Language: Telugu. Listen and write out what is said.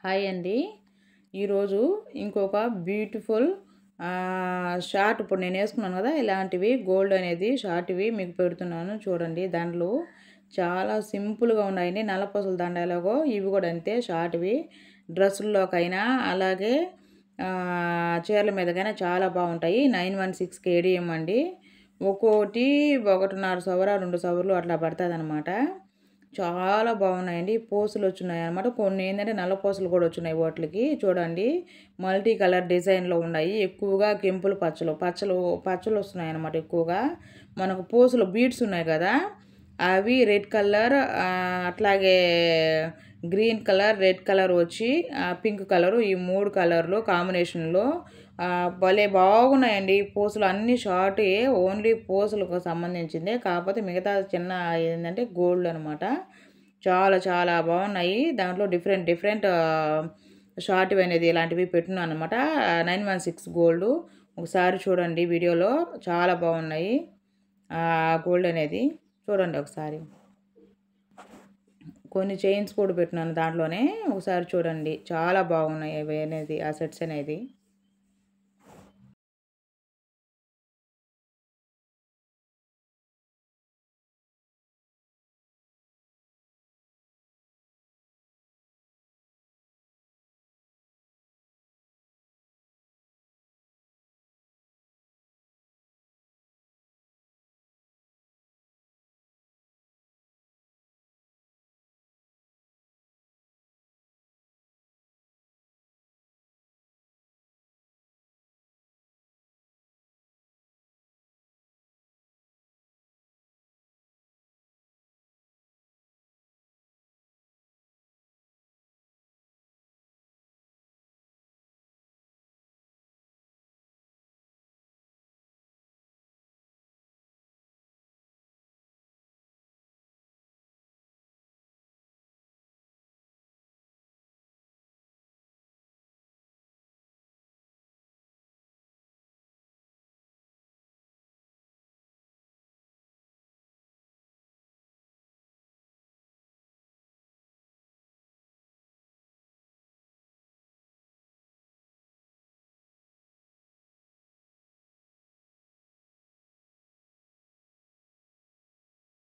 హాయ్ అండి. ఈరోజు ఇంకొక బ్యూటిఫుల్ షార్ట్ ఇప్పుడు నేను వేసుకున్నాను కదా, ఇలాంటివి గోల్డ్ అనేది షార్ట్వి మీకు పెడుతున్నాను చూడండి. దండలు చాలా సింపుల్గా ఉన్నాయండి. నల్లపూసల దండ ఎలాగో ఇవి కూడా అంతే షార్ట్వి. డ్రెస్సుల్లోకైనా అలాగే చీరల మీదకైనా చాలా బాగుంటాయి. 916 కేడిఎం అండి. ఒక్కోటి 1.5 సవర 2 సవర్లు అట్లా పడుతుంది అనమాట. చాలా బాగున్నాయండి. పూసలు వచ్చినాయి అనమాట. కొన్ని ఏంటంటే నల్ల పూసలు కూడా వచ్చినాయి వాటికి. చూడండి మల్టీ కలర్ డిజైన్లో ఉన్నాయి. ఎక్కువగా కెంపులు పచ్చలు వస్తున్నాయి అనమాట. ఎక్కువగా మనకు పూసలు బీడ్స్ ఉన్నాయి కదా, అవి రెడ్ కలర్, అట్లాగే గ్రీన్ కలర్, రెడ్ కలర్ వచ్చి పింక్ కలరు, ఈ 3 కలర్లు కాంబినేషన్లో భలే బాగున్నాయండి. పూసలు అన్ని షార్ట్, ఓన్లీ పూసలకు సంబంధించిందే. కాకపోతే మిగతా చిన్న ఏంటంటే గోల్డ్ అనమాట. చాలా చాలా బాగున్నాయి. దాంట్లో డిఫరెంట్ షార్ట్ అనేది ఇలాంటివి పెట్టున్నాను అనమాట. 916 గోల్డ్. ఒకసారి చూడండి వీడియోలో, చాలా బాగున్నాయి. గోల్డ్ అనేది చూడండి ఒకసారి. కొన్ని చైన్స్ కూడా పెట్టినాను దాంట్లోనే, ఒకసారి చూడండి. చాలా బాగున్నాయి అవి అనేది, ఆ సెట్స్ అనేది.